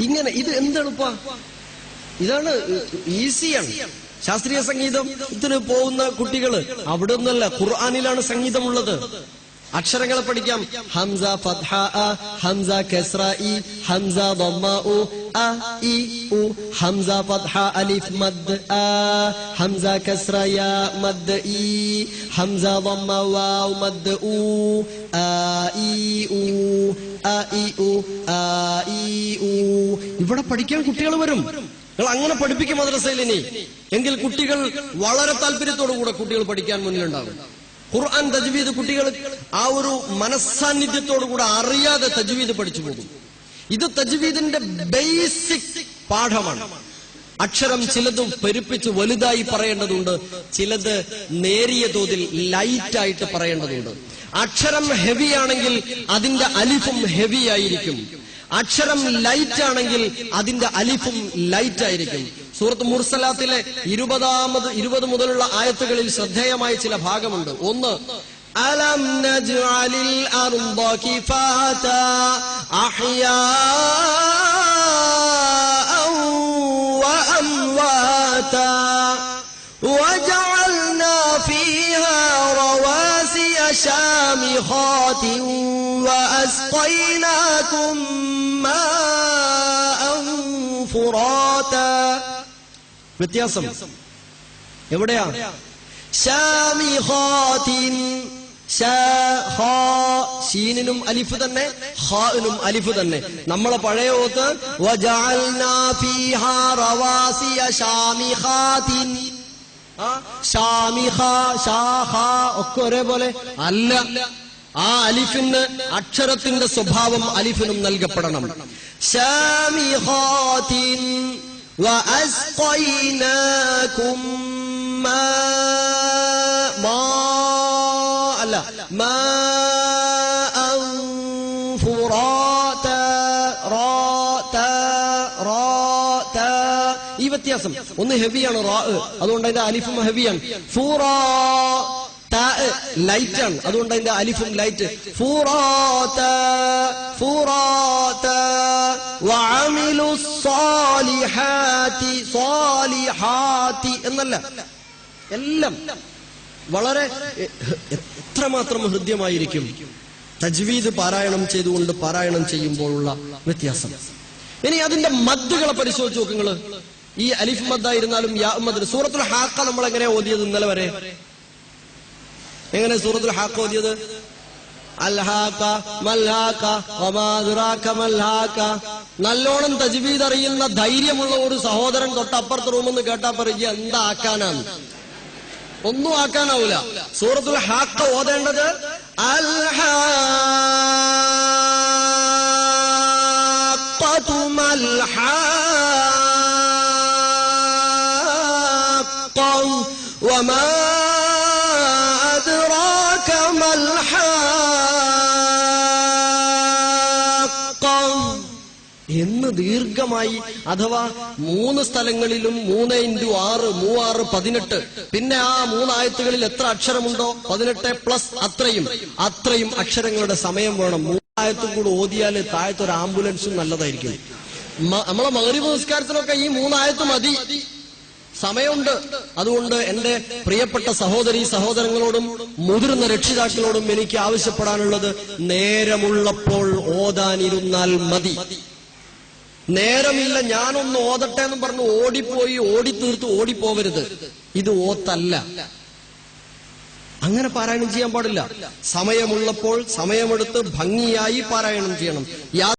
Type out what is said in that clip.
ഇങ്ങനെ ഇത് എന്തെളുപ്പ, ഇതാണ് ഈസിയാണ്. ശാസ്ത്രീയ സംഗീതത്തിന് പോകുന്ന കുട്ടികള് അവിടെ ഒന്നല്ല, ഖുർആനിലാണ് സംഗീതമുള്ളത്. അക്ഷരങ്ങളെ പഠിക്കാം. ഹംസ ഫത്ഹ അ, ഹംസ കസ്റ ഇ, ഹംസ ദമ്മ ഉ, അ ഇ ഉ, ഹംസ ഫത്ഹ അലിഫ് മദ് ആ, ഹംസ കസ്റ യാ മദ് ഇ, ഹംസ ദമ്മ വാവ് മദ് ഉ, ആ ഇ ഉ, ആ ഇ ഉ, ആ ഇ ഉ. ഇവിടെ പഠിക്കാൻ കുട്ടികൾ വരും. നിങ്ങൾ അങ്ങനെ പഠിപ്പിക്കും മദ്രസയിൽ. ഇനി എങ്കിൽ കുട്ടികൾ വളരെ താല്പര്യത്തോടുകൂടെ കുട്ടികൾ പഠിക്കാൻ മുന്നിലുണ്ടാകും. ഖുർആൻ തജ്വീദ് കുട്ടികൾ ആ ഒരു മനസ്സാന്നിധ്യത്തോടുകൂടെ അറിയാതെ തജ്വീദ് പഠിച്ചു പോകും. ഇത് തജ്വീദിന്റെ ബേസിക് പാഠമാണ്. അക്ഷരം ചിലത് പെരുപ്പിച്ച് വലുതായി പറയേണ്ടതുണ്ട്, ചിലത് നേരിയ തോതിൽ ലൈറ്റായിട്ട് പറയേണ്ടതുണ്ട്. അക്ഷരം ഹെവി ആണെങ്കിൽ അതിന്റെ അലിഫും ഹെവി ആയിരിക്കും. അക്ഷരം ലൈറ്റ് ആണെങ്കിൽ അതിന്റെ അലിഫും ലൈറ്റ് ആയിരിക്കും. സൂറത്ത് മുർസലാത്തിലെ 20 മുതലുള്ള ആയത്തുകളിൽ ശ്രദ്ധേയമായ ചില ഭാഗമുണ്ട്. ഒന്ന്, അലം നജ്അലിൽ അർദ കിഫാതാ അഹ്യാഅൻ വഅംവാതാ വജഅൽനാ ഫീഹാ റവാസിയ ശാമിഖാതിൻ വഅസ്ഖൈനാകും മാഅൻ ഫുറാതാ. വ്യത്യാസം എവിടെയാ? ശാമിഖാതിൻ, ഷീനിനും അലിഫ് തന്നെ, ഖാഇനും അലിഫ് തന്നെ. നമ്മളെ പഴയ ഓത്ത് വജഅൽനാ ഫീഹാ റവാസിയ ശാമിഖാതിൻ. ഷാമിഖ, ഷാഖ ഒക്കെ ഒരേപോലെ അല്ല. ആ അലിഫിന് അക്ഷരത്തിന്റെ സ്വഭാവം അലിഫിനും നൽകപ്പെടണം. ശാമിഖാതിൻ وأسقيناكم ماء فراتا ഈ വ്യത്യാസം. ഒന്ന് ഹെവിയാണ് റാ, അതുകൊണ്ട് അതിന്റെ അലിഫും ഹെവിയാണ്. ഫുറാ ലൈറ്റ് ആണ്, അതുകൊണ്ട് അതിന്റെ അലിഫും ലൈറ്റ്. ഫുറാതാ ഫുറാതാ വഅമിലുസ് സാലിഹാതി സാലിഹാതി എന്നല്ല, എല്ലാം വളരെ എത്രമാത്രം ഹൃദ്യമായിരിക്കും തജ്വീദ് പാരായണം ചെയ്തുകൊണ്ട് പാരായണം ചെയ്യുമ്പോഴുള്ള വ്യത്യാസം. ഇനി അതിന്റെ മദ്ദുകളെ പരിശോധിച്ച് നോക്കുങ്ങള്. ഈ അലിഫ് മദ്ദായിരുന്നാലും യാ മദ്. സൂറത്തുൽ ഹാഖ നമ്മൾ എങ്ങനെയാ ഓതിയത് ഇന്നലെ വരെ? എങ്ങനെ സൂറത്തുൽ ഹാഖ ഓതിയത്? അൽഹാഖ മൽഹാഖ വമാ അദ്റാക മൽഹാഖ. നല്ലോണം തജ്വീദ് അറിയുന്ന ധൈര്യമുള്ള ഒരു സഹോദരൻ തൊട്ടപ്പുറത്തെ റൂമിൽ നിന്ന് കേട്ടാ പറയുക എന്താ ആക്കാനാണ്? ഒന്നും ആക്കാനാവൂല. സൂറത്തുൽ ഹാഖ ഓതേണ്ടത് അൽഹാഖതു മൽഹാഖ വമാ അദ്റാക മൽഹാഖ എന്ന് ദീർഘമായി, അഥവാ 3 സ്ഥലങ്ങളിലും 3x6 18. പിന്നെ ആ 3 ആയത്തുകളിൽ എത്ര അക്ഷരമുണ്ടോ 18+ അത്രയും അക്ഷരങ്ങളുടെ സമയം വേണം. 3 ആയത്തും കൂടെ ഓതിയാൽ താഴത്തൊരു ആംബുലൻസും നല്ലതായിരിക്കും. നമ്മളെ മഗ്‌രിബ് നിസ്കാരത്തിലൊക്കെ ഈ 3 ആയത്ത് മതി, സമയമുണ്ട്. അതുകൊണ്ട് എന്റെ പ്രിയപ്പെട്ട സഹോദരീ സഹോദരങ്ങളോടും മുതിർന്ന രക്ഷിതാക്കളോടും എനിക്ക് ആവശ്യപ്പെടാനുള്ളത്, നേരമുള്ളപ്പോൾ ഓതാനിരുന്നാൽ മതി. നേരമില്ല ഞാനൊന്ന് ഓതട്ടെ എന്ന് പറഞ്ഞ് ഓടിപ്പോയി ഓടിത്തീർത്ത് ഓടിപ്പോവരുത്. ഇത് ഓത്തല്ല. അങ്ങനെ പാരായണം ചെയ്യാൻ പാടില്ല. സമയമുള്ളപ്പോൾ സമയമെടുത്ത് ഭംഗിയായി പാരായണം ചെയ്യണം.